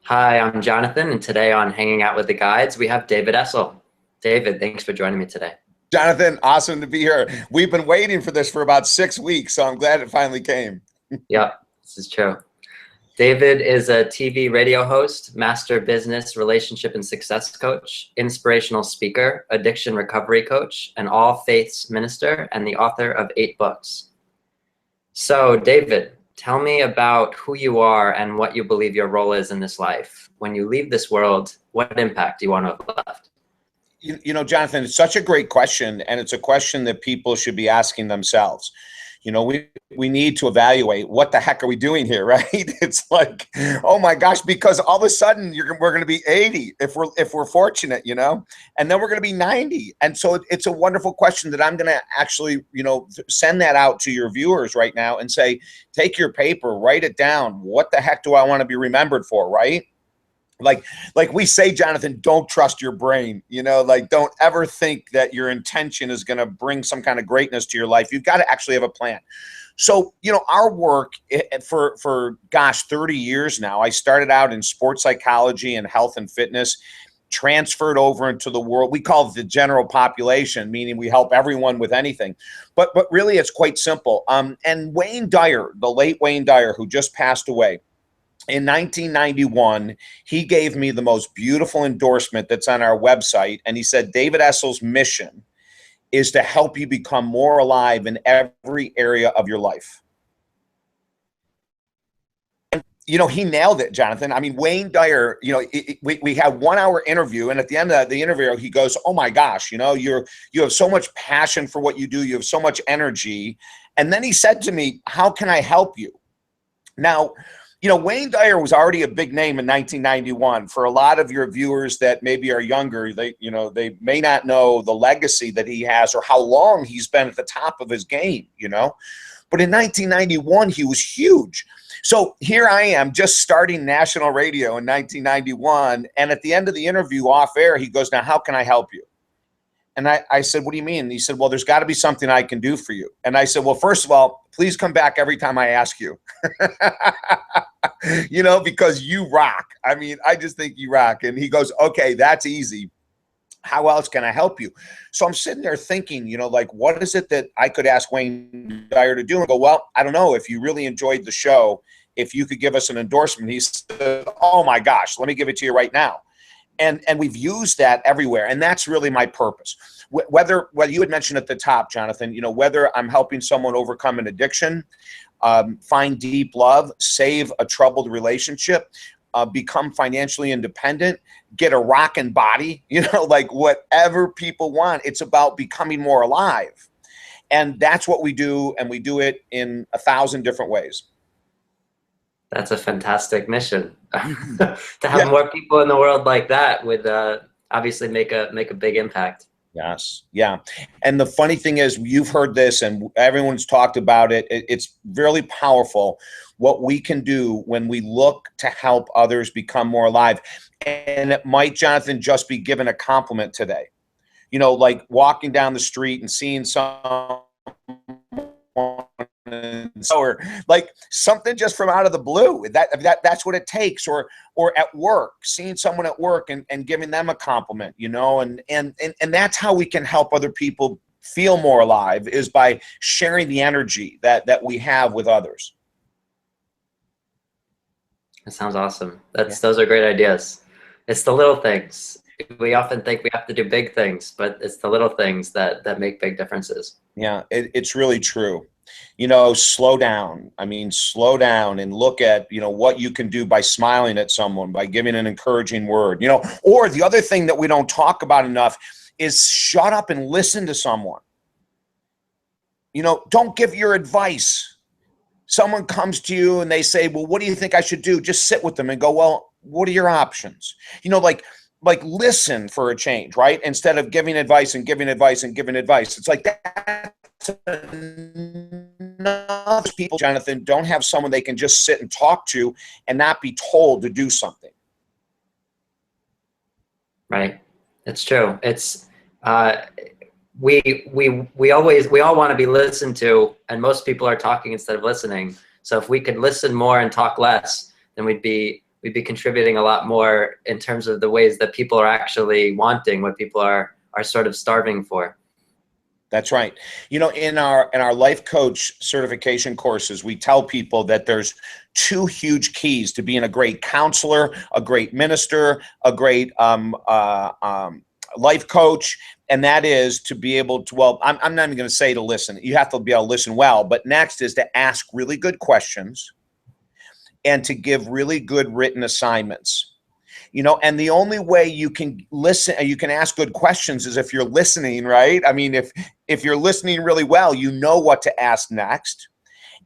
Hi, I'm Jonathan, and today on Hanging Out with the Guides, we have David Essel. David, thanks for joining me today. Jonathan, awesome to be here. We've been waiting for this for about 6 weeks, so I'm glad it finally came. Yep, this is true. David is a TV radio host, master business, relationship, and success coach, inspirational speaker, addiction recovery coach, an all faiths minister, and the author of 8 books. So, David, tell me about who you are and what you believe your role is in this life. When you leave this world, what impact do you want to have left? Jonathan, it's such a great question, and it's a question that people should be asking themselves. We need to evaluate what the heck are we doing here, right? It's like, oh my gosh, because all of a sudden we're going to be 80 if we're fortunate, and then we're going to be 90. And so it's a wonderful question that I'm going to actually, send that out to your viewers right now and say, take your paper, write it down. What the heck do I want to be remembered for, right? Like we say, Jonathan, don't trust your brain, don't ever think that your intention is going to bring some kind of greatness to your life. You've got to actually have a plan. So, our work for 30 years now, I started out in sports psychology and health and fitness, transferred over into the world. We call it the general population, meaning we help everyone with anything. But really, it's quite simple. And Wayne Dyer, the late Wayne Dyer, who just passed away, in 1991, he gave me the most beautiful endorsement that's on our website. And he said, David Essel's mission is to help you become more alive in every area of your life. And, he nailed it, Jonathan. I mean, Wayne Dyer, we had 1 hour interview. And at the end of the interview, he goes, oh my gosh, you have so much passion for what you do. You have so much energy. And then he said to me, how can I help you? Now, Wayne Dyer was already a big name in 1991. For a lot of your viewers that maybe are younger, they may not know the legacy that he has or how long he's been at the top of his game, But in 1991, he was huge. So here I am just starting national radio in 1991. And at the end of the interview off air, he goes, now, how can I help you? And I said, what do you mean? And he said, well, there's got to be something I can do for you. And I said, well, first of all, please come back every time I ask you, because you rock. I mean, I just think you rock. And he goes, okay, that's easy. How else can I help you? So I'm sitting there thinking, what is it that I could ask Wayne Dyer to do? And go, well, I don't know. If you really enjoyed the show, if you could give us an endorsement. He said, oh my gosh, let me give it to you right now. And we've used that everywhere. And that's really my purpose. Whether you had mentioned at the top, Jonathan, whether I'm helping someone overcome an addiction, find deep love, save a troubled relationship, become financially independent, get a rockin' body, like whatever people want, it's about becoming more alive. And that's what we do. And we do it in 1,000 different ways. That's a fantastic mission. To have more people in the world like that would obviously make a big impact. Yes. Yeah. And the funny thing is, you've heard this and everyone's talked about it. It's really powerful what we can do when we look to help others become more alive. And it might, Jonathan, just be given a compliment today. Like walking down the street and seeing someone, or like something just from out of the blue. That's what it takes. Or at work, seeing someone at work and giving them a compliment, and that's how we can help other people feel more alive, is by sharing the energy that we have with others. That sounds awesome. Those are great ideas. It's the little things. We often think we have to do big things, but it's the little things that make big differences. Yeah, it's really true. Slow down. I mean, slow down and look at, what you can do by smiling at someone, by giving an encouraging word, or the other thing that we don't talk about enough is shut up and listen to someone. Don't give your advice. Someone comes to you and they say, well, what do you think I should do? Just sit with them and go, well, what are your options? Like listen for a change, right? Instead of giving advice and giving advice and giving advice. It's like that's enough. People, Jonathan, don't have someone they can just sit and talk to and not be told to do something. Right. It's true. It's we all want to be listened to, and most people are talking instead of listening. So if we could listen more and talk less, then we'd be we'd be contributing a lot more in terms of the ways that people are actually wanting what people are sort of starving for. That's right. You know, in our life coach certification courses, we tell people that there's two huge keys to being a great counselor, a great minister, a great life coach, and that is to be able to, well, I'm not even going to say to listen. You have to be able to listen well, but next is to ask really good questions and to give really good written assignments. You know, and the only way you can listen, you can ask good questions is if you're listening, right? I mean, if you're listening really well, you know what to ask next.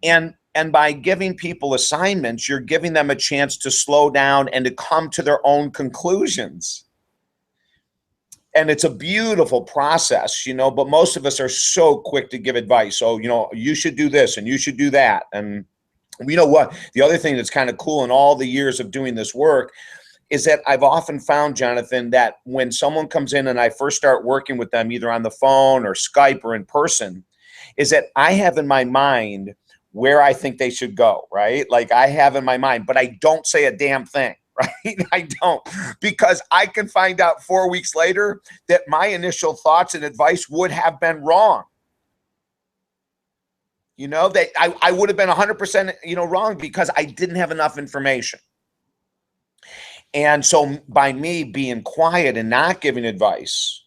And by giving people assignments, you're giving them a chance to slow down and to come to their own conclusions. And it's a beautiful process, you know, but most of us are so quick to give advice. Oh, you know, you should do this and you should do that. And you know what? The other thing that's kind of cool in all the years of doing this work is that I've often found, Jonathan, that when someone comes in and I first start working with them, either on the phone or Skype or in person, is that I have in my mind where I think they should go, right? Like I have in my mind, but I don't say a damn thing, right? I don't, because I can find out 4 weeks later that my initial thoughts and advice would have been wrong. You know, that I would have been 100%, you know, wrong because I didn't have enough information. And so by me being quiet and not giving advice,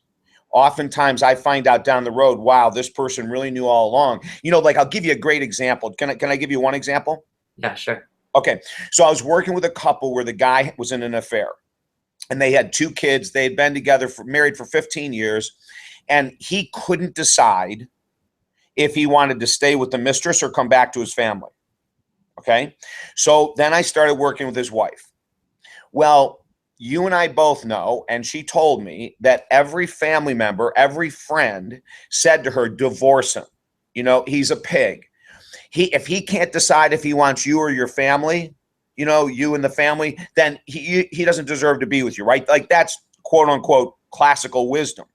oftentimes I find out down the road, wow, this person really knew all along. You know, like I'll give you a great example. Can I give you one example? Yeah, sure. Okay. So I was working with a couple where the guy was in an affair and they had 2 kids. They had been together married for 15 years and he couldn't decide if he wanted to stay with the mistress or come back to his family. Okay. So then I started working with his wife. Well, you and I both know, and she told me that every family member, every friend said to her, divorce him. You know, he's a pig. If he can't decide if he wants you or your family, you know, you and the family, then he doesn't deserve to be with you, right? Like that's quote unquote classical wisdom.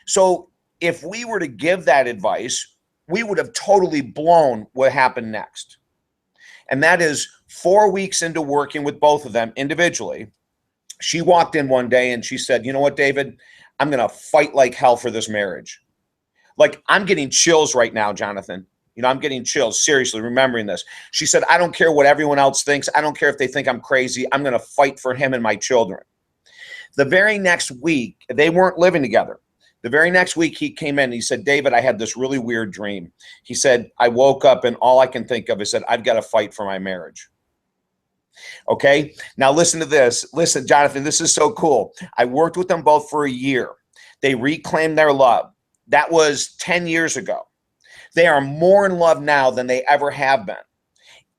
So if we were to give that advice, we would have totally blown what happened next. And that is 4 weeks into working with both of them individually, she walked in one day and she said, you know what, David, I'm going to fight like hell for this marriage. Like I'm getting chills right now, Jonathan. You know, I'm getting chills, seriously, remembering this. She said, I don't care what everyone else thinks. I don't care if they think I'm crazy. I'm going to fight for him and my children. The very next week, they weren't living together. The very next week he came in and he said, David, I had this really weird dream. He said, I woke up and all I can think of is that I've got to fight for my marriage. Okay. Now listen to this. Listen, Jonathan, this is so cool. I worked with them both for a year. They reclaimed their love. That was 10 years ago. They are more in love now than they ever have been.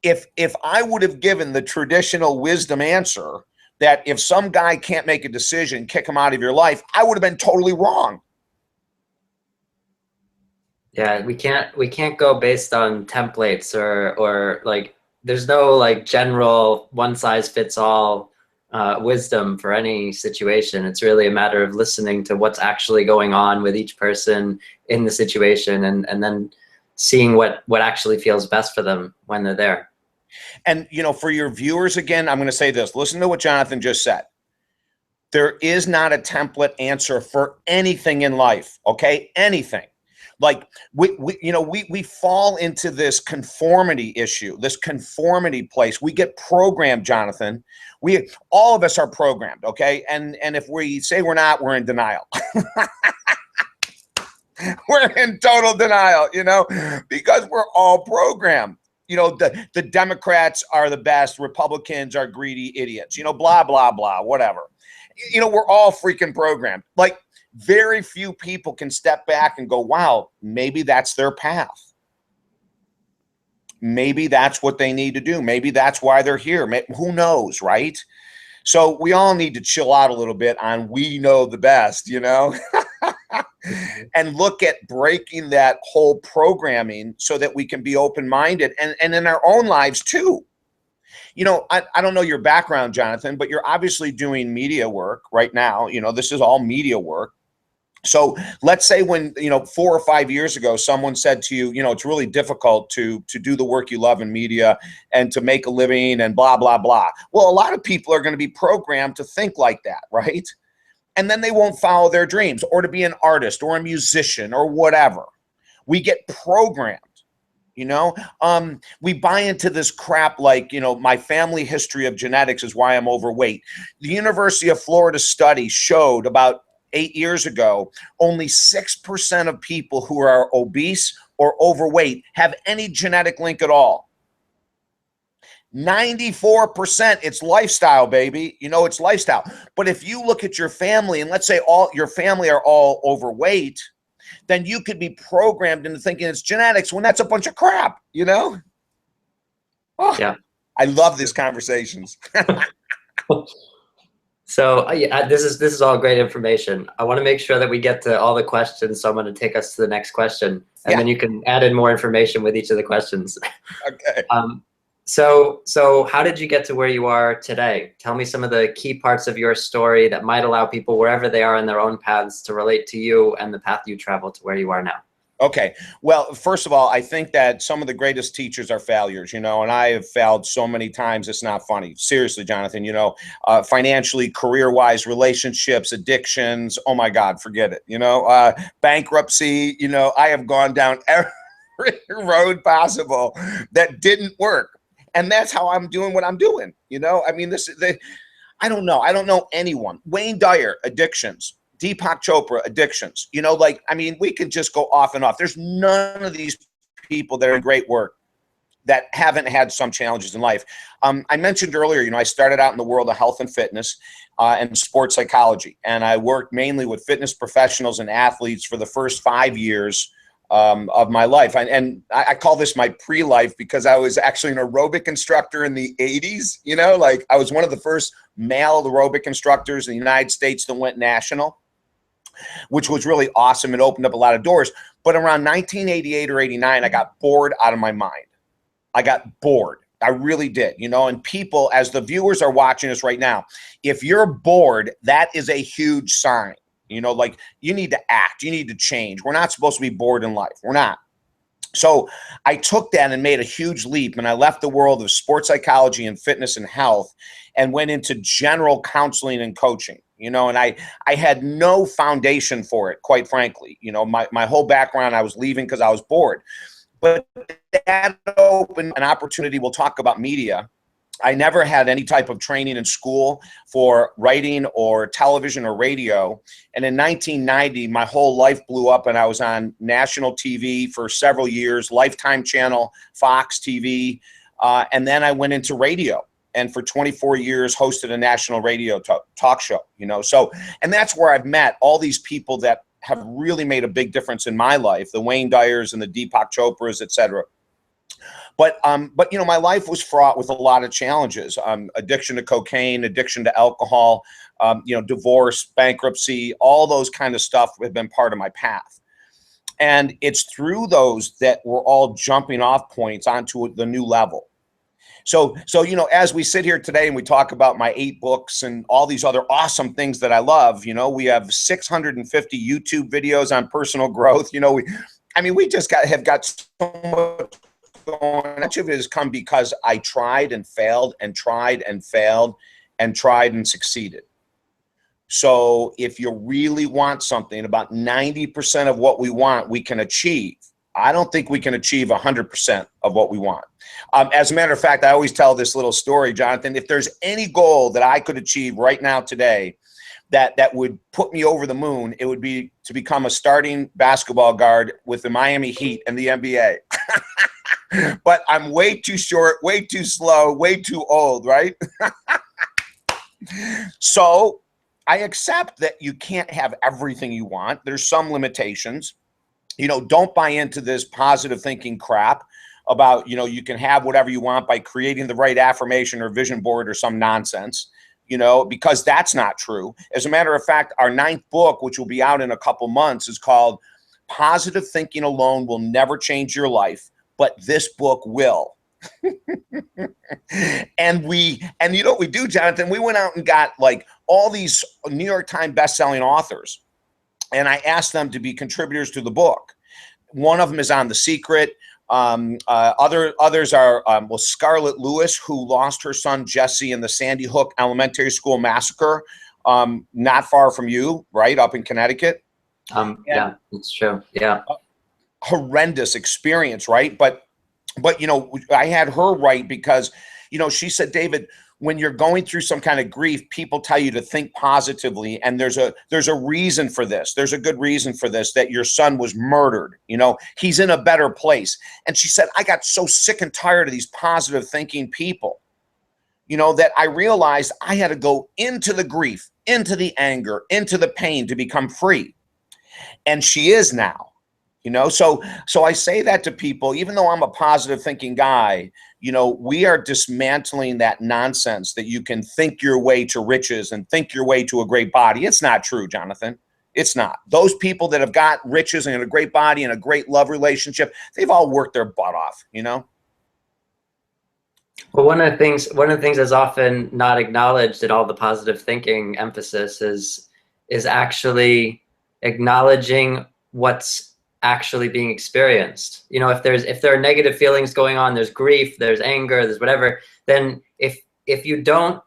If I would have given the traditional wisdom answer that if some guy can't make a decision, kick him out of your life, I would have been totally wrong. Yeah, we can't go based on templates or like there's no like general one size fits all wisdom for any situation. It's really a matter of listening to what's actually going on with each person in the situation and then seeing what actually feels best for them when they're there. And, you know, for your viewers, again, I'm going to say this. Listen to what Jonathan just said. There is not a template answer for anything in life, okay? Anything. Like we fall into this conformity issue, this conformity place. We get programmed, Jonathan. All of us are programmed, okay? And if we say we're not, we're in denial. We're in total denial, you know, because we're all programmed. You know, the Democrats are the best, Republicans are greedy idiots, you know, blah, blah, blah, whatever. You know, we're all freaking programmed. Like, very few people can step back and go, wow, maybe that's their path. Maybe that's what they need to do. Maybe that's why they're here. Who knows, right? So we all need to chill out a little bit on we know the best, you know, and look at breaking that whole programming so that we can be open-minded and in our own lives too. You know, I don't know your background, Jonathan, but you're obviously doing media work right now. You know, this is all media work. So let's say when, 4 or 5 years ago, someone said to you, it's really difficult to do the work you love in media and to make a living and blah, blah, blah. Well, a lot of people are going to be programmed to think like that, right? And then they won't follow their dreams, or to be an artist or a musician or whatever. We get programmed. We buy into this crap like, my family history of genetics is why I'm overweight. The University of Florida study showed about 8 years ago, only 6% of people who are obese or overweight have any genetic link at all. 94%, it's lifestyle, baby. It's lifestyle. But if you look at your family, and let's say all your family are all overweight, then you could be programmed into thinking it's genetics when that's a bunch of crap, Oh, Yeah. I love these conversations. So yeah, this is all great information. I want to make sure that we get to all the questions. So I'm going to take us to the next question, and then you can add in more information with each of the questions. Okay. So how did you get to where you are today? Tell me some of the key parts of your story that might allow people, wherever they are in their own paths, to relate to you and the path you traveled to where you are now. Okay. Well, first of all, I think that some of the greatest teachers are failures, and I have failed so many times. It's not funny. Seriously, Jonathan, financially, career-wise, relationships, addictions. Oh my God, forget it. Bankruptcy, I have gone down every road possible that didn't work. And that's how I'm doing what I'm doing. I mean, I don't know. I don't know anyone. Wayne Dyer, addictions. Deepak Chopra, addictions. We could just go off and off. There's none of these people that are in great work that haven't had some challenges in life. I mentioned earlier, I started out in the world of health and fitness and sports psychology. And I worked mainly with fitness professionals and athletes for the first 5 years of my life. And I call this my pre-life because I was actually an aerobic instructor in the 80s. I was one of the first male aerobic instructors in the United States that went national, which was really awesome. It opened up a lot of doors. But around 1988 or 89, I got bored out of my mind. I got bored. I really did, and people, as the viewers are watching us right now, if you're bored, that is a huge sign. You need to act, you need to change. We're not supposed to be bored in life. We're not. So I took that and made a huge leap, and I left the world of sports psychology and fitness and health and went into general counseling and coaching, and I had no foundation for it, quite frankly. My whole background, I was leaving because I was bored. But that opened an opportunity. We'll talk about media. I never had any type of training in school for writing or television or radio. And in 1990, my whole life blew up, and I was on national TV for several years, Lifetime Channel, Fox TV. And then I went into radio, and for 24 years hosted a national radio talk show, So, and that's where I've met all these people that have really made a big difference in my life, the Wayne Dyers and the Deepak Chopras, et cetera. But my life was fraught with a lot of challenges. Addiction to cocaine, addiction to alcohol, divorce, bankruptcy, all those kind of stuff have been part of my path. And it's through those that we're all jumping off points onto the new level. So as we sit here today and we talk about my 8 books and all these other awesome things that I love, we have 650 YouTube videos on personal growth. We just have got so much going. Much of it has come because I tried and failed and tried and failed and tried and succeeded. So if you really want something, about 90% of what we want, we can achieve. I don't think we can achieve 100% of what we want. As a matter of fact, I always tell this little story, Jonathan. If there's any goal that I could achieve right now today that would put me over the moon, it would be to become a starting basketball guard with the Miami Heat and the NBA. But I'm way too short, way too slow, way too old, right? So I accept that you can't have everything you want. There's some limitations. Don't buy into this positive thinking crap about, you can have whatever you want by creating the right affirmation or vision board or some nonsense, because that's not true. As a matter of fact, our 9th book, which will be out in a couple months, is called Positive Thinking Alone Will Never Change Your Life, but this book will. And you know what we do, Jonathan? We went out and got like all these New York Times best-selling authors and I asked them to be contributors to the book. One of them is on The Secret. Others are, well, Scarlett Lewis, who lost her son Jesse in the Sandy Hook Elementary School massacre, not far from you, right, up in Connecticut. Yeah, it's true. Yeah. Horrendous experience, right? But you know, I had her right because, you know, she said, David, when you're going through some kind of grief, people tell you to think positively, and there's a reason for this. There's a good reason for this, that your son was murdered. You know, he's in a better place. And she said, I got so sick and tired of these positive thinking people, you know, that I realized I had to go into the grief, into the anger, into the pain to become free. And she is now. You know, so I say that to people, even though I'm a positive thinking guy, you know, we are dismantling that nonsense that you can think your way to riches and think your way to a great body. It's not true, Jonathan. It's not. Those people that have got riches and a great body and a great love relationship, they've all worked their butt off, you know? Well, one of the things that's often not acknowledged in all the positive thinking emphasis is actually acknowledging what's actually being experienced. You know, if there are negative feelings going on, there's grief, there's anger, there's whatever, then if you don't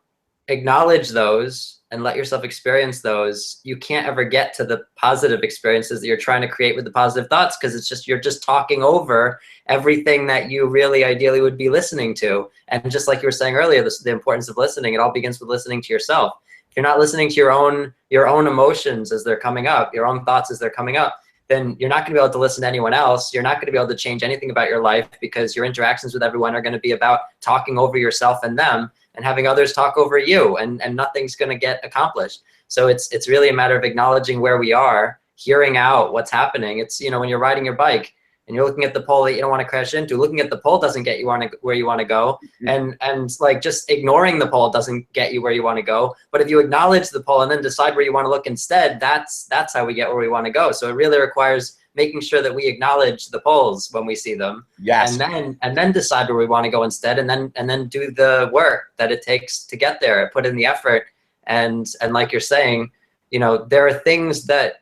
acknowledge those and let yourself experience those, you can't ever get to the positive experiences that you're trying to create with the positive thoughts, because it's just, you're just talking over everything that you really ideally would be listening to. And just like you were saying earlier, the importance of listening, it all begins with listening to yourself. If you're not listening to your own emotions as they're coming up, your own thoughts as they're coming up, then you're not going to be able to listen to anyone else. You're not going to be able to change anything about your life, because your interactions with everyone are going to be about talking over yourself and them and having others talk over you, and nothing's going to get accomplished. So it's really a matter of acknowledging where we are, hearing out what's happening. It's, you know, when you're riding your bike and you're looking at the pole that you don't want to crash into, looking at the pole doesn't get you where you want to go. And like just ignoring the pole doesn't get you where you want to go. But if you acknowledge the pole and then decide where you want to look instead, that's how we get where we want to go. So it really requires making sure that we acknowledge the poles when we see them. Yes. And then decide where we want to go instead, and then do the work that it takes to get there, put in the effort. And like you're saying, you know, there are things that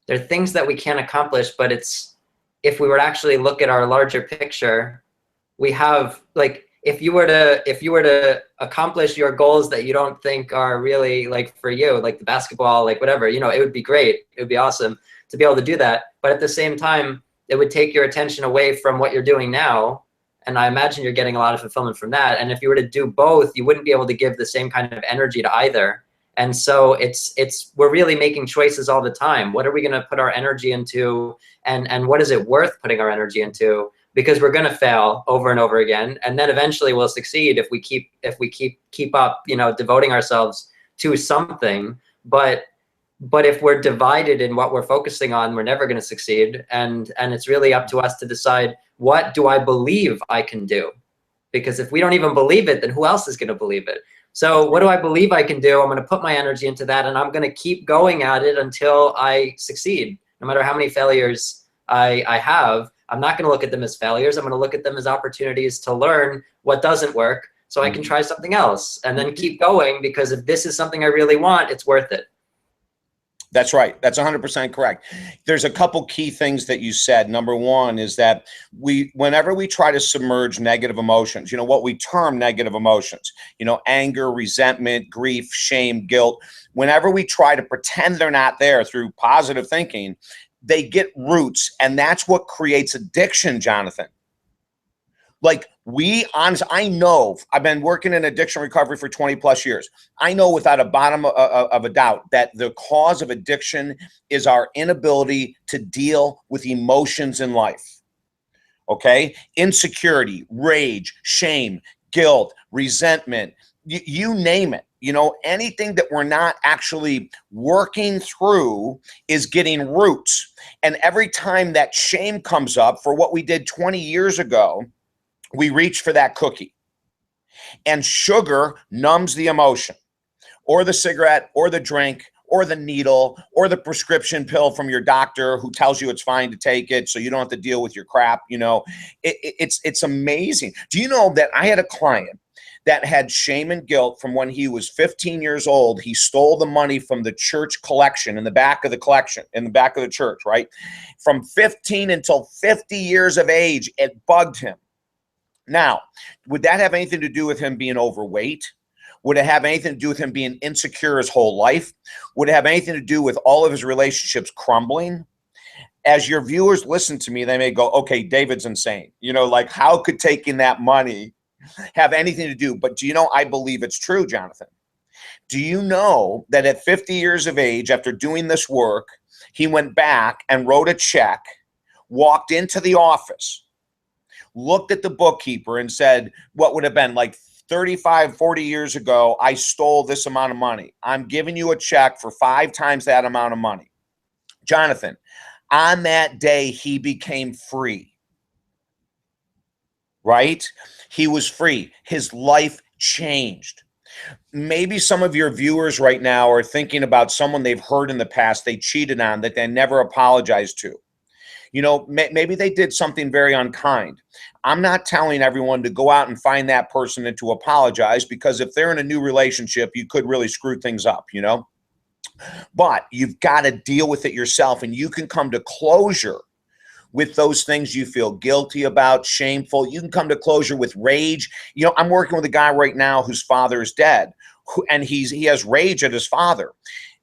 we can't accomplish, but it's, if we were to actually look at our larger picture, we have, like, if you were to accomplish your goals that you don't think are really like for you, like the basketball, like whatever, you know, it would be great. It would be awesome to be able to do that. But at the same time, it would take your attention away from what you're doing now. And I imagine you're getting a lot of fulfillment from that. And if you were to do both, you wouldn't be able to give the same kind of energy to either. And so we're really making choices all the time. What are we going to put our energy into, and what is it worth putting our energy into? Because we're going to fail over and over again, and then eventually we'll succeed if we keep up, you know, devoting ourselves to something. But if we're divided in what we're focusing on, we're never going to succeed. And it's really up to us to decide, what do I believe I can do? Because if we don't even believe it, then who else is going to believe it? So what do I believe I can do? I'm going to put my energy into that, and I'm going to keep going at it until I succeed. No matter how many failures I have, I'm not going to look at them as failures. I'm going to look at them as opportunities to learn what doesn't work, so I can try something else, and then keep going, because if this is something I really want, it's worth it. That's right. That's 100% correct. There's a couple key things that you said. Number one is that whenever we try to submerge negative emotions, you know, what we term negative emotions, you know, anger, resentment, grief, shame, guilt, whenever we try to pretend they're not there through positive thinking, they get roots, and that's what creates addiction, Jonathan. Like, I know, I've been working in addiction recovery for 20 plus years. I know without a bottom of a doubt that the cause of addiction is our inability to deal with emotions in life. Okay? Insecurity, rage, shame, guilt, resentment, you name it. You know, anything that we're not actually working through is getting roots. And every time that shame comes up for what we did 20 years ago, we reach for that cookie, and sugar numbs the emotion, or the cigarette, or the drink, or the needle, or the prescription pill from your doctor who tells you it's fine to take it so you don't have to deal with your crap. You know, it's amazing. Do you know that I had a client that had shame and guilt from when he was 15 years old. He stole the money from the church collection in the back of the church, right? From 15 until 50 years of age, it bugged him. Now, would that have anything to do with him being overweight? Would it have anything to do with him being insecure his whole life? Would it have anything to do with all of his relationships crumbling? As your viewers listen to me, they may go, okay, David's insane. Like, how could taking that money have anything to do? But do you know, I believe it's true, Jonathan. Do you know that at 50 years of age, after doing this work, he went back and wrote a check, walked into the office, looked at the bookkeeper and said, what would have been like 35, 40 years ago, I stole this amount of money. I'm giving you a check for 5 times that amount of money. Jonathan, on that day, he became free, right? He was free. His life changed. Maybe some of your viewers right now are thinking about someone they've heard in the past they cheated on that they never apologized to. Maybe they did something very unkind. I'm not telling everyone to go out and find that person and to apologize, because if they're in a new relationship, you could really screw things up, But you've got to deal with it yourself, and you can come to closure with those things you feel guilty about, shameful. You can come to closure with rage. I'm working with a guy right now whose father is dead, and he has rage at his father.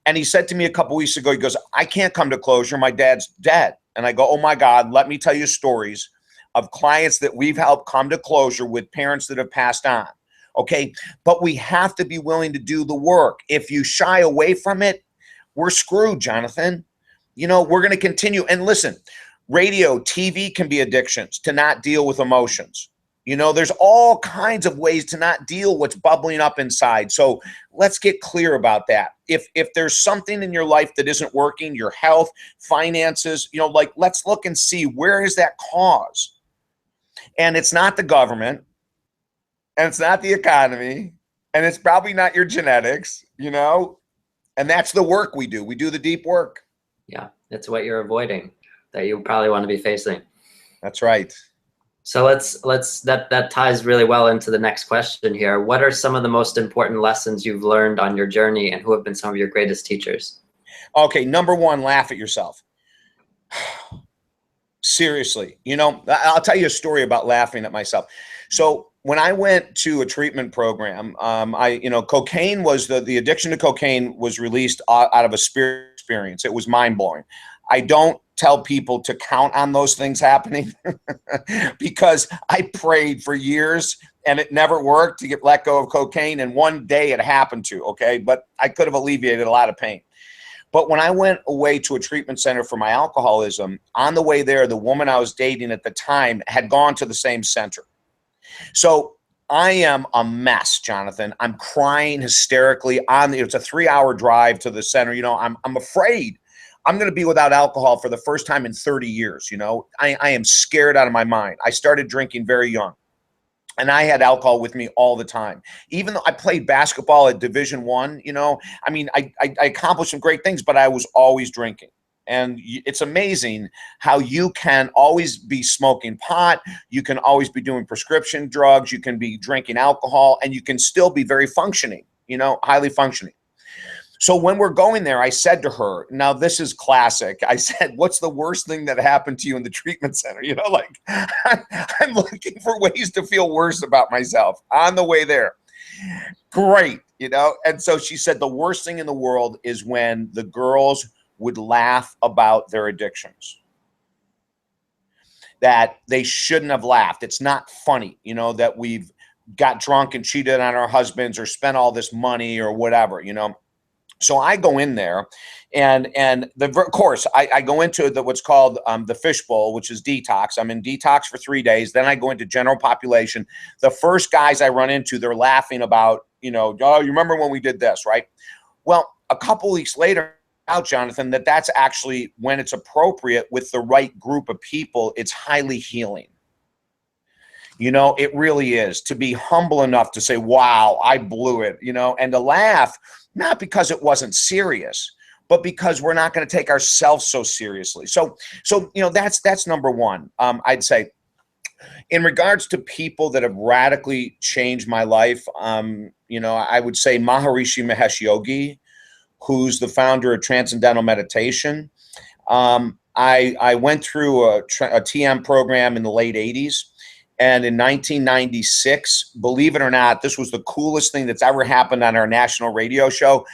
And he said to me a couple weeks ago, he goes, I can't come to closure. My dad's dead. And I go, oh my God, let me tell you stories of clients that we've helped come to closure with parents that have passed on. Okay. But we have to be willing to do the work. If you shy away from it, we're screwed, Jonathan. We're going to continue. And listen, radio, TV can be addictions to not deal with emotions. There's all kinds of ways to not deal what's bubbling up inside. So let's get clear about that. If there's something in your life that isn't working, your health, finances, let's look and see, where is that cause? And it's not the government, and it's not the economy, and it's probably not your genetics, and that's the work we do. We do the deep work. Yeah, it's what you're avoiding that you probably want to be facing. That's right. So that ties really well into the next question here. What are some of the most important lessons you've learned on your journey, and who have been some of your greatest teachers? Okay, number one, laugh at yourself. Seriously, I'll tell you a story about laughing at myself. So when I went to a treatment program, cocaine was the addiction to cocaine was released out of a spirit experience. It was mind blowing. I don't tell people to count on those things happening because I prayed for years and it never worked to get let go of cocaine. And one day it happened to, okay, but I could have alleviated a lot of pain. But when I went away to a treatment center for my alcoholism, on the way there, the woman I was dating at the time had gone to the same center. So I am a mess, Jonathan. I'm crying hysterically it's a 3-hour drive to the center. I'm afraid I'm going to be without alcohol for the first time in 30 years. I am scared out of my mind. I started drinking very young, and I had alcohol with me all the time. Even though I played basketball at Division I, I accomplished some great things, but I was always drinking. And it's amazing how you can always be smoking pot. You can always be doing prescription drugs. You can be drinking alcohol, and you can still be very functioning, highly functioning. So when we're going there, I said to her, now this is classic. I said, what's the worst thing that happened to you in the treatment center? I'm looking for ways to feel worse about myself on the way there. Great. And so she said, the worst thing in the world is when the girls would laugh about their addictions, that they shouldn't have laughed. It's not funny, that we've got drunk and cheated on our husbands or spent all this money or whatever, So I go in there, and of course I go into what's called the fishbowl, which is detox. I'm in detox for 3 days. Then I go into general population. The first guys I run into, they're laughing about, oh, you remember when we did this, right? Well, a couple weeks later, out, Jonathan, that's actually when it's appropriate with the right group of people, it's highly healing. It really is, to be humble enough to say, wow, I blew it, and to laugh, not because it wasn't serious, but because we're not going to take ourselves so seriously. So that's number one. I'd say In regards to people that have radically changed my life, you know, I would say Maharishi Mahesh Yogi, who's the founder of Transcendental Meditation. I went through a TM program in the late 80s. And in 1996, believe it or not, this was the coolest thing that's ever happened on our national radio show.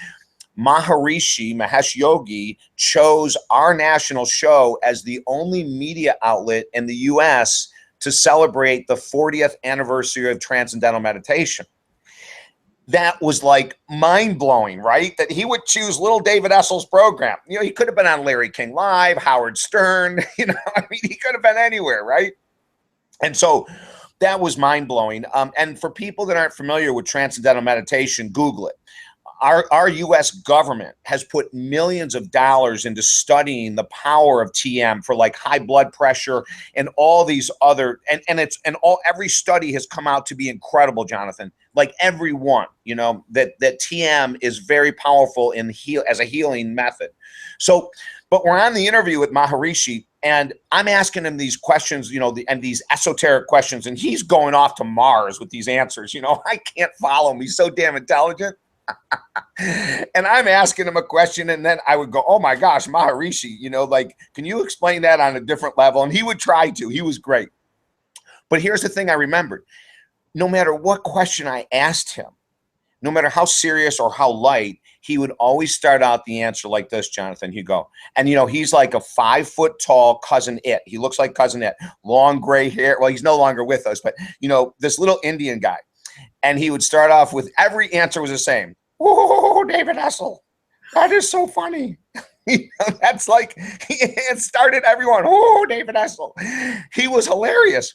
Maharishi Mahesh Yogi chose our national show as the only media outlet in the US to celebrate the 40th anniversary of Transcendental Meditation. That was like mind-blowing, right? That he would choose little David Essel's program. You know, he could have been on Larry King Live, Howard Stern, you know, I mean, he could have been anywhere, right? And so that was mind-blowing. And for people that aren't familiar with Transcendental Meditation, Google it. Our U.S. government has put millions of dollars into studying the power of TM for like high blood pressure and all these other, every study has come out to be incredible, Jonathan. Like every one, you know, that TM is very powerful as a healing method. So, but we're on the interview with Maharishi, and I'm asking him these questions, you know, and these esoteric questions, and he's going off to Mars with these answers. You know, I can't follow him. He's so damn intelligent. And I'm asking him a question, and then I would go, oh my gosh, Maharishi, you know, like, can you explain that on a different level? And he would try to. He was great. But here's the thing I remembered. No matter what question I asked him, no matter how serious or how light, he would always start out the answer like this, Jonathan. He'd go, and you know, he's like a 5 foot tall Cousin It. He looks like Cousin It, long gray hair. Well, he's no longer with us, but you know, this little Indian guy. And he would start off with every answer was the same. Oh, David Essel, that is so funny. You know, that's like, it started everyone. Oh, David Essel. He was hilarious.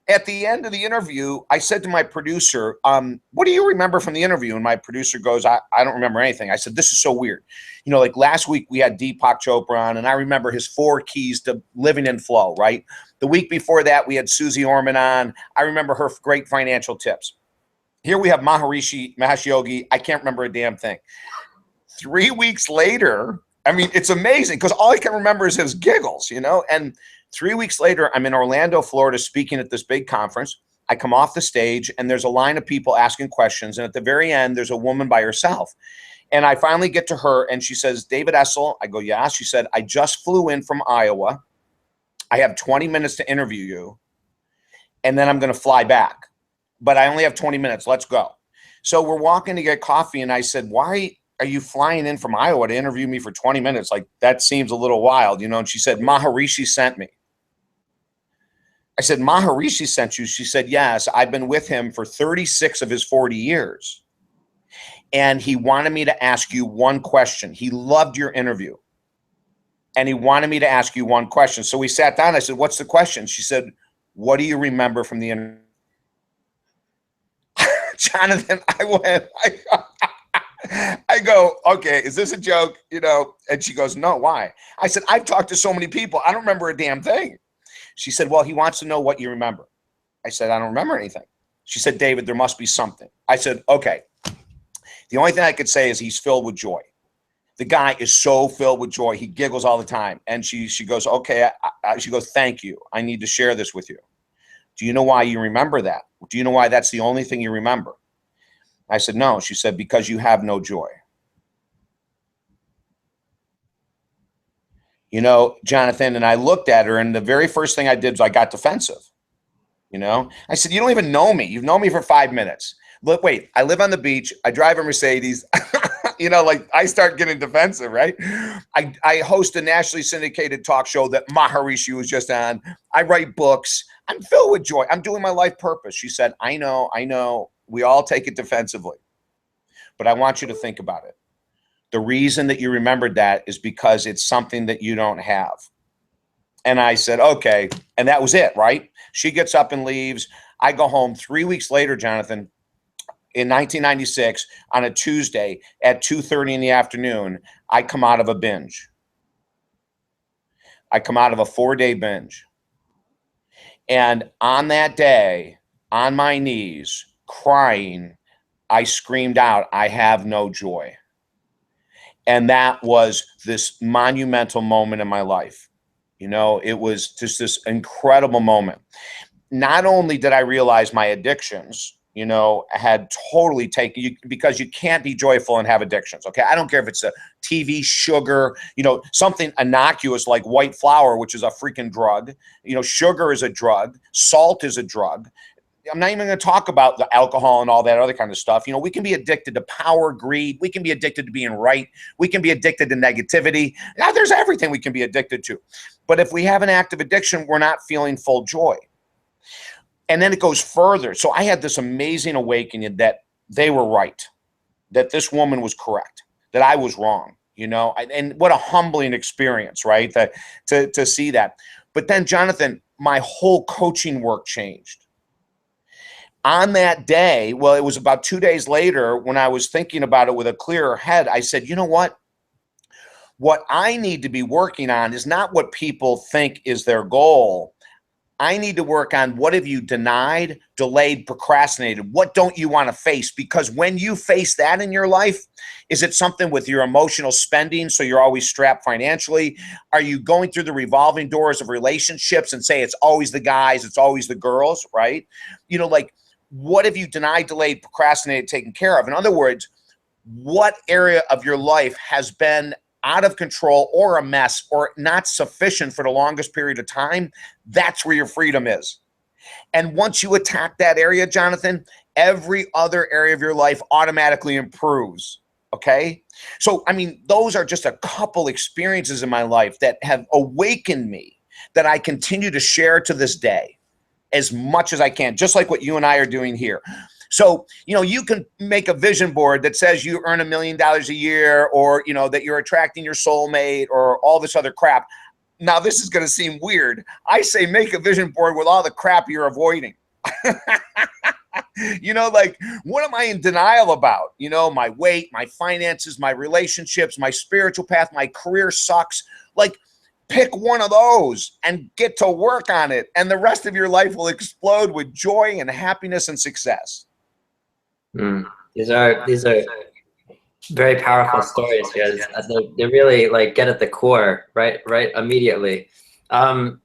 At the end of the interview, I said to my producer, what do you remember from the interview? And my producer goes, I don't remember anything. I said, this is so weird. You know, like last week we had Deepak Chopra on, and I remember his 4 keys to living in flow, right? The week before that, we had Susie Orman on. I remember her great financial tips. Here we have Maharishi Mahesh Yogi. I can't remember a damn thing. 3 weeks later, I mean, it's amazing because all I can remember is his giggles, you know? And 3 weeks later, I'm in Orlando, Florida, speaking at this big conference. I come off the stage, and there's a line of people asking questions. And at the very end, there's a woman by herself. And I finally get to her, and she says, David Essel. I go, yeah. She said, I just flew in from Iowa. I have 20 minutes to interview you, and then I'm going to fly back. But I only have 20 minutes. Let's go. So we're walking to get coffee, and I said, why are you flying in from Iowa to interview me for 20 minutes? Like, that seems a little wild, you know? And she said, Maharishi sent me. I said, Maharishi sent you? She said, yes. I've been with him for 36 of his 40 years. And he wanted me to ask you one question. He loved your interview. And he wanted me to ask you one question. So we sat down. I said, what's the question? She said, what do you remember from the interview? Jonathan, I go, okay, is this a joke? You know, and she goes, no, why? I said, I've talked to so many people. I don't remember a damn thing. She said, well, he wants to know what you remember. I said, I don't remember anything. She said, David, there must be something. I said, okay. The only thing I could say is he's filled with joy. The guy is so filled with joy. He giggles all the time. And she goes, okay. She goes, thank you. I need to share this with you. Do you know why you remember that? Do you know why that's the only thing you remember? I said, no. She said, because you have no joy. You know, Jonathan, and I looked at her, and the very first thing I did was I got defensive. You know, I said, you don't even know me. You've known me for 5 minutes. Look, wait, I live on the beach. I drive a Mercedes. You know, like I start getting defensive, right? I host a nationally syndicated talk show that Maharishi was just on. I write books. I'm filled with joy. I'm doing my life purpose. She said, I know. We all take it defensively. But I want you to think about it. The reason that you remembered that is because it's something that you don't have. And I said, okay. And that was it, right? She gets up and leaves. I go home 3 weeks later, Jonathan, in 1996, on a Tuesday at 2:30 in the afternoon, I come out of a binge. I come out of a 4-day binge. And on that day, on my knees, crying, I screamed out, I have no joy. And that was this monumental moment in my life. You know, it was just this incredible moment. not only did I realize my addictions, you know, had totally taken you, because you can't be joyful and have addictions. Okay. I don't care if it's a TV, sugar, you know, something innocuous like white flour, which is a freaking drug. You know, sugar is a drug. Salt is a drug. I'm not even going to talk about the alcohol and all that other kind of stuff. You know, we can be addicted to power, greed. We can be addicted to being right. We can be addicted to negativity. Now, there's everything we can be addicted to. But if we have an active addiction, we're not feeling full joy. And then it goes further. So I had this amazing awakening that they were right, that this woman was correct, that I was wrong, you know, and what a humbling experience, right? That to see that. But then, Jonathan, my whole coaching work changed. On that day, well, it was about 2 days later when I was thinking about it with a clearer head, I said, you know what? What I need to be working on is not what people think is their goal. I need to work on what have you denied, delayed, procrastinated? What don't you want to face? Because when you face that in your life, is it something with your emotional spending, so you're always strapped financially? Are you going through the revolving doors of relationships and say it's always the guys, it's always the girls, right? You know, like, what have you denied, delayed, procrastinated, taken care of? In other words, what area of your life has been out of control or a mess or not sufficient for the longest period of time? That's where your freedom is. And once you attack that area, Jonathan, every other area of your life automatically improves. Okay. So, I mean, those are just a couple experiences in my life that have awakened me, that I continue to share to this day as much as I can, just like what you and I are doing here. So, you know, you can make a vision board that says you earn $1 million a year, or, you know, that you're attracting your soulmate, or all this other crap. Now, this is going to seem weird. I say make a vision board with all the crap you're avoiding. You know, like, what am I in denial about? You know, my weight, my finances, my relationships, my spiritual path, my career sucks. Like, pick one of those and get to work on it, and the rest of your life will explode with joy and happiness and success. These are very powerful stories, because they really like get at the core, right immediately. The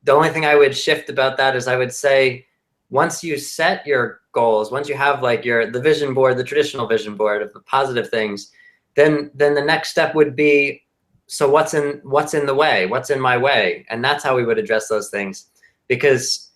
only thing I would shift about that is I would say, once you set your goals, once you have like the vision board, the traditional vision board of the positive things, then the next step would be, so what's in the way? What's in my way? And that's how we would address those things, because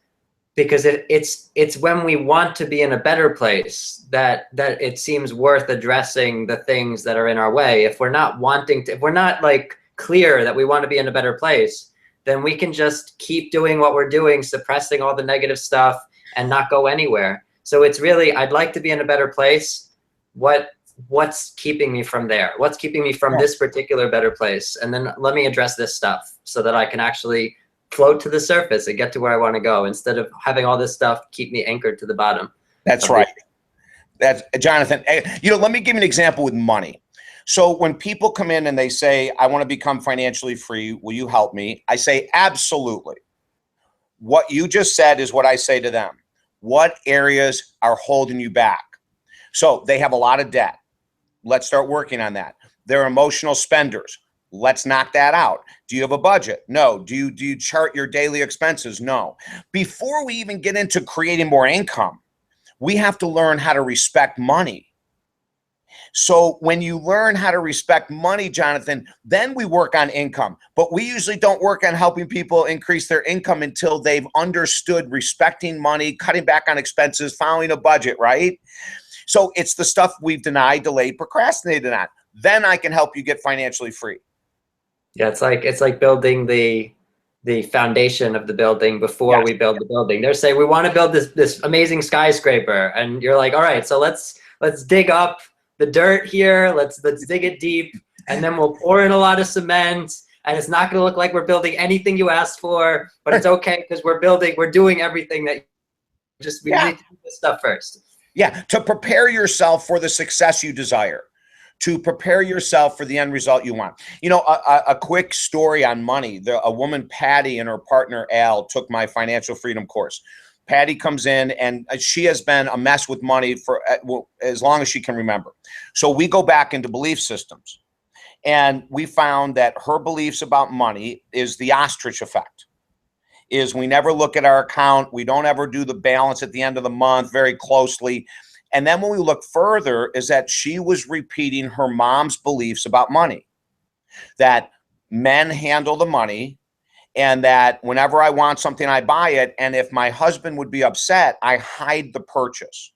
it's when we want to be in a better place that it seems worth addressing the things that are in our way. If we're not wanting to, if we're not like clear that we want to be in a better place, then we can just keep doing what we're doing, suppressing all the negative stuff and not go anywhere. So it's really, I'd like to be in a better place. What's keeping me from there? What's keeping me from this particular better place? And then let me address this stuff so that I can actually float to the surface and get to where I want to go, instead of having all this stuff keep me anchored to the bottom. That's right. That's Jonathan. You know, let me give you an example with money. So when people come in and they say, I want to become financially free, will you help me? I say, absolutely. What you just said is what I say to them. What areas are holding you back? So they have a lot of debt. Let's start working on that. They're emotional spenders. Let's knock that out. Do you have a budget? No. Do you chart your daily expenses? No. Before we even get into creating more income, we have to learn how to respect money. So when you learn how to respect money, Jonathan, then we work on income. But we usually don't work on helping people increase their income until they've understood respecting money, cutting back on expenses, following a budget, right? So it's the stuff we've denied, delayed, procrastinated on. Then I can help you get financially free. Yeah, it's like building the foundation of the building before we build the building. They're saying, we want to build this amazing skyscraper, and you're like, all right, so let's dig up the dirt here, let's dig it deep, and then we'll pour in a lot of cement, and it's not going to look like we're building anything you asked for, but it's okay because we're doing everything that we need to do this stuff first. Yeah, to prepare yourself for the success you desire, to prepare yourself for the end result you want. You know, a quick story on money. A woman, Patty, and her partner, Al, took my financial freedom course. Patty comes in, and she has been a mess with money for as long as she can remember. So we go back into belief systems, and we found that her beliefs about money is the ostrich effect. is we never look at our account. We don't ever do the balance at the end of the month very closely. And then when we look further, is that she was repeating her mom's beliefs about money, that men handle the money, and that whenever I want something, I buy it. And if my husband would be upset, I hide the purchase.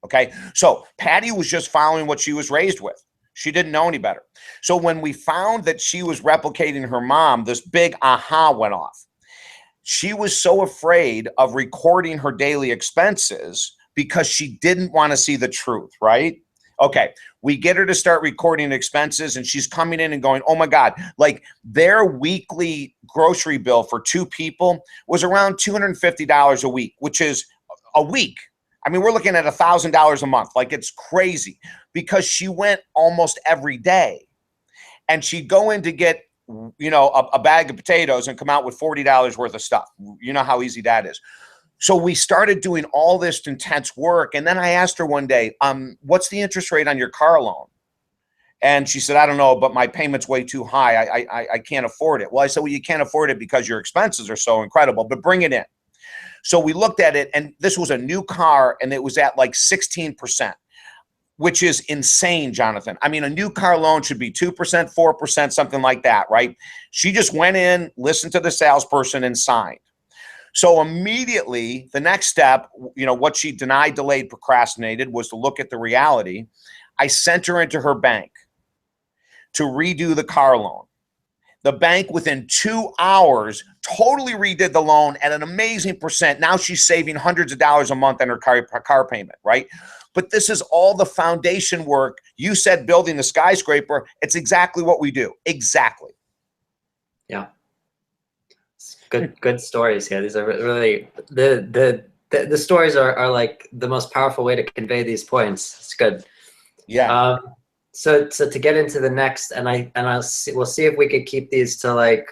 Okay. So Patty was just following what she was raised with. She didn't know any better. So when we found that she was replicating her mom, this big aha went off. She was so afraid of recording her daily expenses because she didn't want to see the truth, right? Okay, we get her to start recording expenses, and she's coming in and going, oh my God, like their weekly grocery bill for 2 people was around $250 a week, which is a week. I mean, we're looking at $1,000 a month. Like, it's crazy, because she went almost every day, and she'd go in to get, you know, a bag of potatoes and come out with $40 worth of stuff. You know how easy that is. So we started doing all this intense work. And then I asked her one day, what's the interest rate on your car loan? And she said, I don't know, but my payment's way too high. I can't afford it. Well, I said, well, you can't afford it because your expenses are so incredible, but bring it in. So we looked at it, and this was a new car, and it was at like 16%, which is insane, Jonathan. I mean, a new car loan should be 2%, 4%, something like that, right? She just went in, listened to the salesperson, and signed. So immediately, the next step, you know, what she denied, delayed, procrastinated, was to look at the reality. I sent her into her bank to redo the car loan. The bank, within 2 hours, totally redid the loan at an amazing percent. Now she's saving hundreds of dollars a month on her car payment, right? But this is all the foundation work. You said building the skyscraper. It's exactly what we do. Exactly. Yeah. Good stories here. These are really, the stories are like the most powerful way to convey these points. It's good. Yeah. So to get into the next, and we'll see if we could keep these to like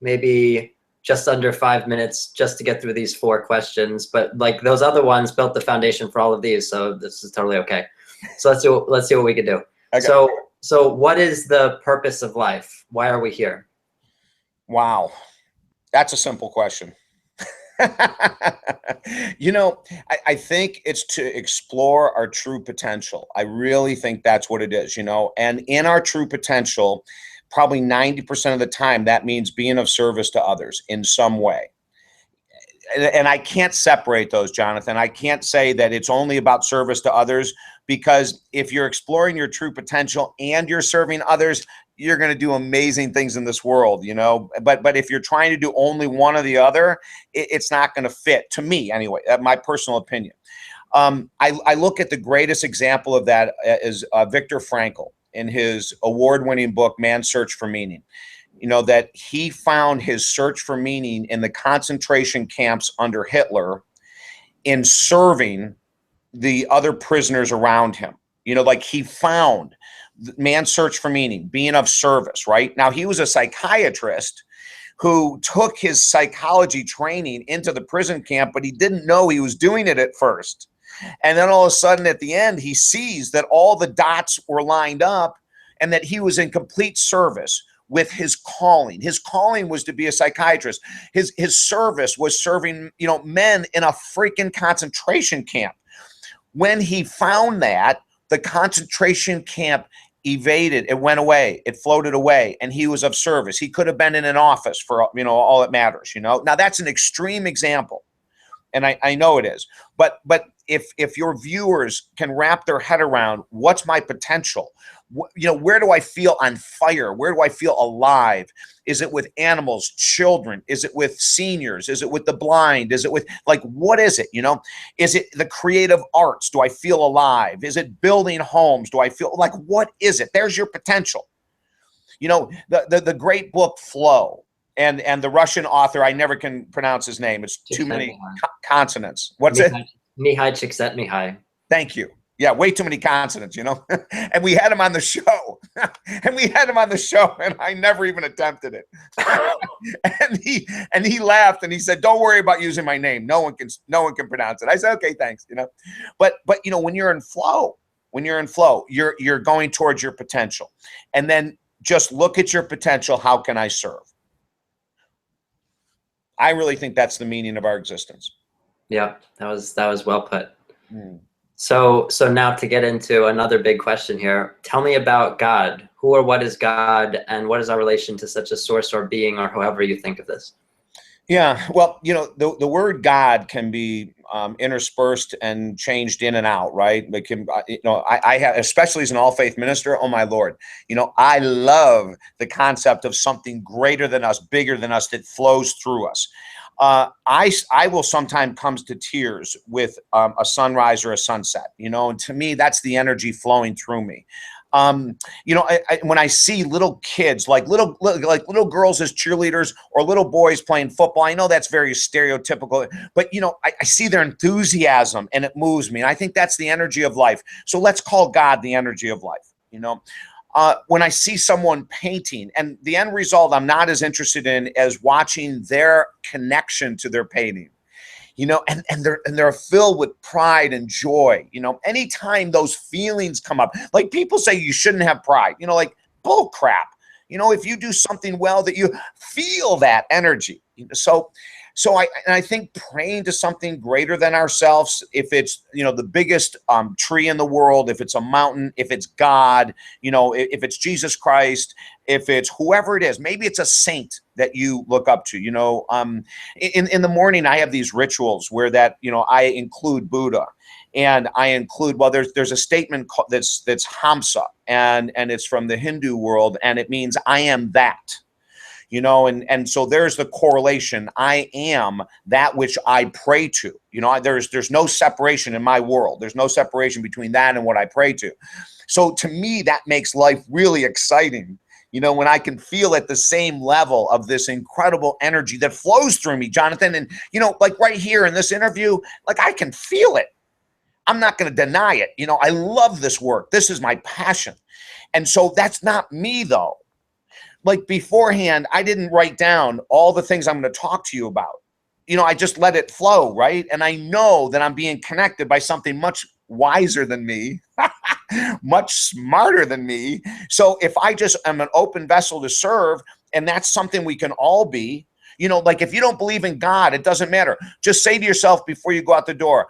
maybe just under 5 minutes, just to get through these 4 questions. But like those other ones built the foundation for all of these, so this is totally okay. So let's see what we can do. Okay. So what is the purpose of life? Why are we here? Wow. That's a simple question. You know, I think it's to explore our true potential. I really think that's what it is, you know, and in our true potential, probably 90% of the time, that means being of service to others in some way. And I can't separate those, Jonathan. I can't say that it's only about service to others, because if you're exploring your true potential and you're serving others, you're going to do amazing things in this world, you know. But if you're trying to do only one or the other, it's not going to fit, to me anyway. That's my personal opinion. I look at the greatest example of that is Viktor Frankl in his award-winning book, Man's Search for Meaning. You know, that he found his search for meaning in the concentration camps under Hitler, in serving the other prisoners around him. You know, like he found man's search for meaning, being of service, right? Now, he was a psychiatrist who took his psychology training into the prison camp, but he didn't know he was doing it at first. And then all of a sudden at the end, he sees that all the dots were lined up and that he was in complete service with his calling. His calling was to be a psychiatrist. His service was serving, you know, men in a freaking concentration camp. When he found that, the concentration camp evaded, it went away, it floated away, and he was of service. He could have been in an office for, you know, all that matters, you know. Now that's an extreme example, and I know it is, but if your viewers can wrap their head around what's my potential, you know, where do I feel on fire? Where do I feel alive? Is it with animals, children? Is it with seniors? Is it with the blind? Is it with, like, what is it, you know? Is it the creative arts? Do I feel alive? Is it building homes? Do I feel like, what is it? There's your potential. You know, the great book Flow, and the Russian author, I never can pronounce his name. It's too many consonants. What's it? Mihai Csikszentmihalyi. Thank you. Yeah, way too many consonants, you know. And we had him on the show. And I never even attempted it. and he laughed and he said, "Don't worry about using my name. No one can pronounce it." I said, "Okay, thanks," you know. But you know, when you're in flow, you're going towards your potential. And then just look at your potential. How can I serve? I really think that's the meaning of our existence. Yeah, that was well put. Mm. So now to get into another big question here, tell me about God. Who or what is God, and what is our relation to such a source or being, or however you think of this? Yeah, well, the word God can be interspersed and changed in and out, right? It can, I have, especially as an all faith minister, oh my Lord, I love the concept of something greater than us, bigger than us, that flows through us. I will sometimes comes to tears with a sunrise or a sunset, and to me, that's the energy flowing through me. When I see little kids, like little girls as cheerleaders or little boys playing football, I know that's very stereotypical, but I see their enthusiasm and it moves me. And I think that's the energy of life. So let's call God the energy of life. When I see someone painting, and the end result I'm not as interested in as watching their connection to their painting. And they're filled with pride and joy. Anytime those feelings come up, like people say you shouldn't have pride, like bull crap. If you do something well, that you feel that energy. So I think praying to something greater than ourselves, if it's, the biggest tree in the world, if it's a mountain, if it's God, if it's Jesus Christ, if it's whoever it is, maybe it's a saint that you look up to, in the morning, I have these rituals where that, I include Buddha, and I include, well, there's a statement that's Hamsa, and it's from the Hindu world, and it means I am that. And so there's the correlation. I am that which I pray to. There's no separation in my world. There's no separation between that and what I pray to. So to me, that makes life really exciting. When I can feel at the same level of this incredible energy that flows through me, Jonathan. And, like right here in this interview, like I can feel it. I'm not going to deny it. I love this work. This is my passion. And so that's not me, though. Like beforehand, I didn't write down all the things I'm going to talk to you about. I just let it flow, right? And I know that I'm being connected by something much wiser than me, much smarter than me. So if I just am an open vessel to serve, and that's something we can all be, like if you don't believe in God, it doesn't matter. Just say to yourself before you go out the door,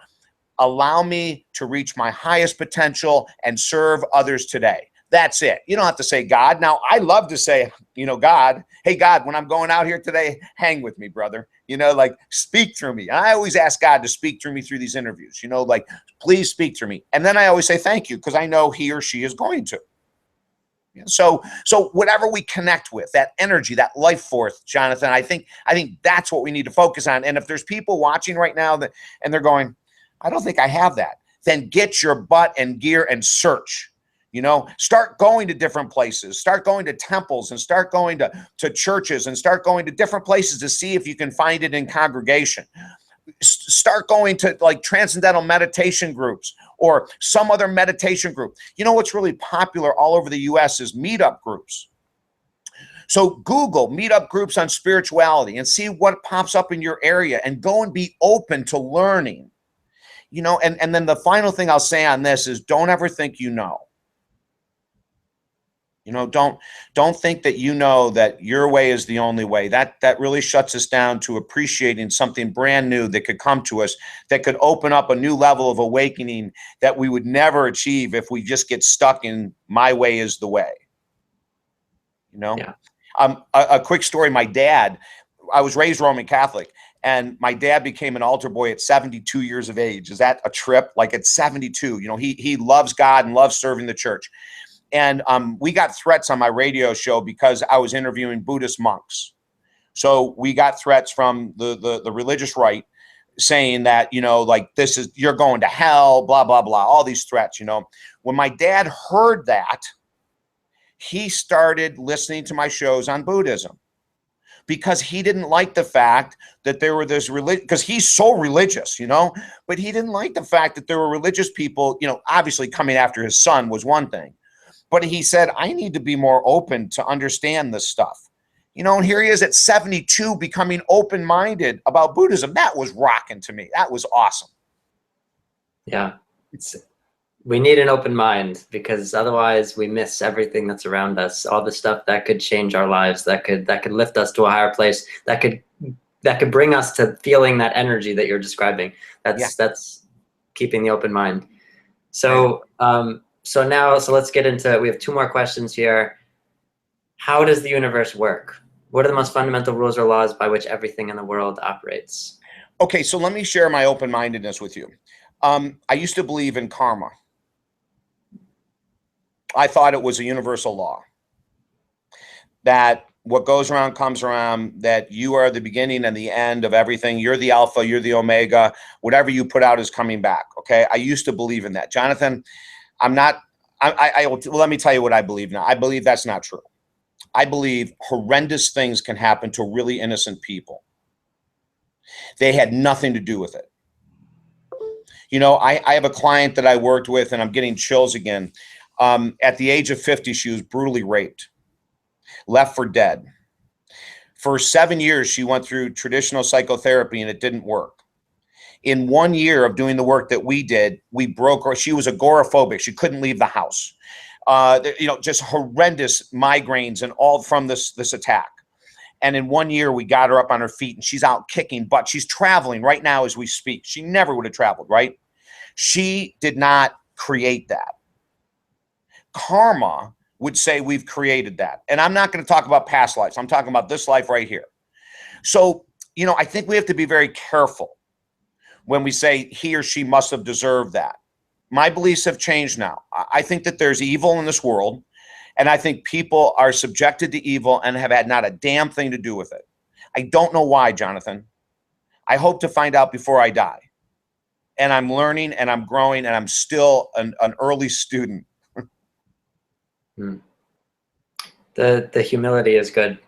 allow me to reach my highest potential and serve others today. That's it. You don't have to say God. Now, I love to say, God, hey, God, when I'm going out here today, hang with me, brother. Like speak through me. I always ask God to speak through me through these interviews, like, please speak through me. And then I always say thank you, because I know he or she is going to. So whatever we connect with, that energy, that life force, Jonathan, I think that's what we need to focus on. And if there's people watching right now and they're going, I don't think I have that, then get your butt and gear and search. Start going to different places, start going to temples, and start going to churches, and start going to different places to see if you can find it in congregation. Start going to like transcendental meditation groups or some other meditation group. What's really popular all over the US is meetup groups. So Google meetup groups on spirituality and see what pops up in your area, and go and be open to learning. And then the final thing I'll say on this is, don't ever think don't think that that your way is the only way. That really shuts us down to appreciating something brand new that could come to us, that could open up a new level of awakening that we would never achieve if we just get stuck in my way is the way. Yeah. A quick story. My dad, I was raised Roman Catholic, and my dad became an altar boy at 72 years of age. Is that a trip? Like at 72, he loves God and loves serving the church. And we got threats on my radio show because I was interviewing Buddhist monks. So we got threats from the religious right saying that, like you're going to hell, blah, blah, blah, all these threats, When my dad heard that, he started listening to my shows on Buddhism, because he didn't like the fact that there were this religion, because he's so religious, but he didn't like the fact that there were religious people, obviously coming after his son was one thing. But he said, I need to be more open to understand this stuff. And here he is at 72 becoming open-minded about Buddhism. That was rocking to me. That was awesome. Yeah. We need an open mind, because otherwise we miss everything that's around us, all the stuff that could change our lives, that could lift us to a higher place, that could that could bring us to feeling that energy that you're describing. Yeah. That's keeping the open mind. So so let's get into, we have 2 more questions here. How does the universe work? What are the most fundamental rules or laws by which everything in the world operates? Okay, so let me share my open-mindedness with you. I used to believe in karma. I thought it was a universal law, that what goes around comes around, that you are the beginning and the end of everything. You're the alpha, you're the omega. Whatever you put out is coming back, okay? I used to believe in that. Jonathan, well, let me tell you what I believe now. I believe that's not true. I believe horrendous things can happen to really innocent people. They had nothing to do with it. You know, I have a client that I worked with, and I'm getting chills again. At the age of 50, she was brutally raped, left for dead. For 7 years, she went through traditional psychotherapy, and it didn't work. In 1 year of doing the work that we did, we broke her. She was agoraphobic. She couldn't leave the house. You know, just horrendous migraines and all from this attack. And in 1 year, we got her up on her feet, and she's out kicking butt. She's traveling right now as we speak. She never would have traveled, right? She did not create that. Karma would say we've created that. And I'm not going to talk about past lives. I'm talking about this life right here. So, you know, I think we have to be very careful when we say he or she must have deserved that. My beliefs have changed now. I think that there's evil in this world, and I think people are subjected to evil and have had not a damn thing to do with it. I don't know why, Jonathan. I hope to find out before I die. And I'm learning and I'm growing, and I'm still an early student. The humility is good.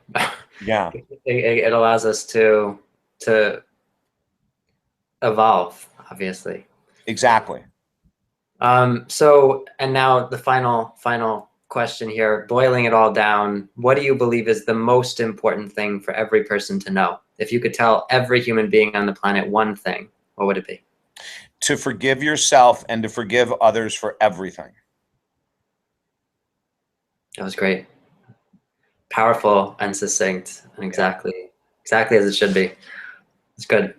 Yeah. It allows us to evolve, obviously. Exactly. So, and now the final question here, boiling it all down, what do you believe is the most important thing for every person to know? If you could tell every human being on the planet one thing, what would it be? To forgive yourself and to forgive others for everything. That was great. Powerful and succinct, and exactly as it should be. It's good.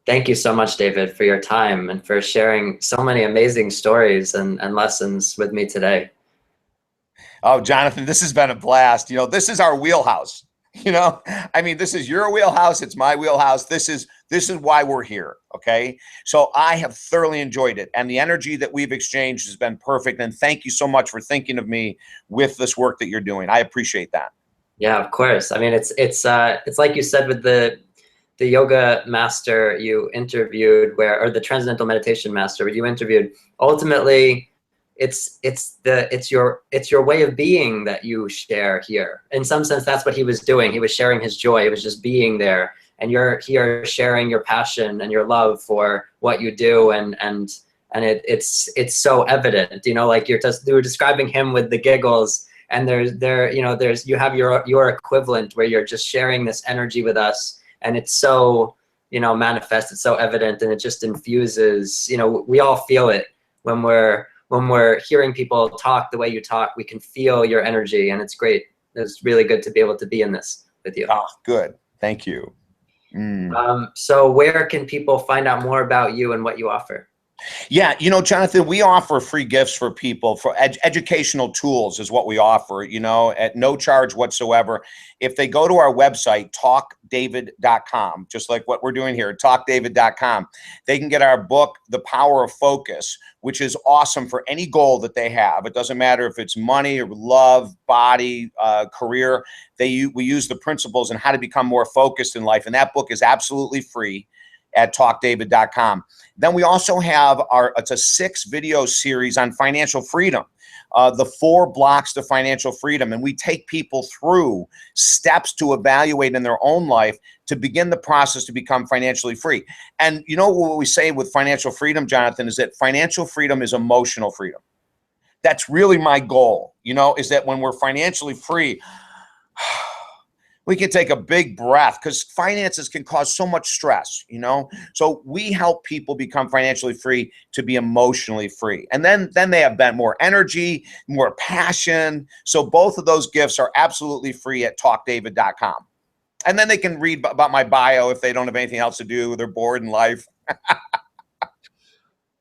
Thank you so much, David, for your time and for sharing so many amazing stories and lessons with me today. Oh, Jonathan, this has been a blast. You know, this is our wheelhouse. You know, I mean, this is your wheelhouse. It's my wheelhouse. This is why we're here. Okay. So I have thoroughly enjoyed it. And the energy that we've exchanged has been perfect. And thank you so much for thinking of me with this work that you're doing. I appreciate that. Yeah, of course. I mean, it's like you said with the yoga master you interviewed, or the transcendental meditation master you interviewed. Ultimately, it's your way of being that you share here. In some sense, that's what he was doing. He was sharing his joy. He was just being there, and you're here sharing your passion and your love for what you do, and it's so evident. You know, like you were describing him with the giggles, and you have your equivalent where you're just sharing this energy with us, and it's so, you know, manifest. It's so evident, and it just infuses. You know, we all feel it when we're hearing people talk the way you talk. We can feel your energy, and it's great. It's really good to be able to be in this with you. Oh, good. Thank you. So where can people find out more about you and what you offer? Yeah, you know, Jonathan, we offer free gifts for people, for educational tools is what we offer, you know, at no charge whatsoever. If they go to our website, talkdavid.com, just like what we're doing here, talkdavid.com, they can get our book, The Power of Focus, which is awesome for any goal that they have. It doesn't matter if it's money or love, body, career. We use the principles and how to become more focused in life. And that book is absolutely free at talkdavid.com. Then we also have it's a 6-video series on financial freedom, the 4 blocks to financial freedom. And we take people through steps to evaluate in their own life to begin the process to become financially free. And you know what we say with financial freedom, Jonathan, is that financial freedom is emotional freedom. That's really my goal, you know, is that when we're financially free, we can take a big breath, because finances can cause so much stress, you know? So we help people become financially free to be emotionally free. And then they have more energy, more passion. So both of those gifts are absolutely free at talkdavid.com. And then they can read about my bio if they don't have anything else to do. They're bored in life.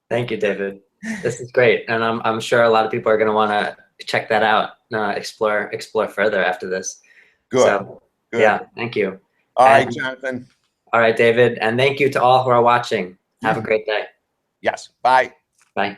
Thank you, David. This is great. And I'm sure a lot of people are going to want to check that out, explore further after this. Good. So, Good. yeah, thank you. All right, Jonathan. All right, David. And thank you to all who are watching. Have a great day. Yes. Bye. Bye.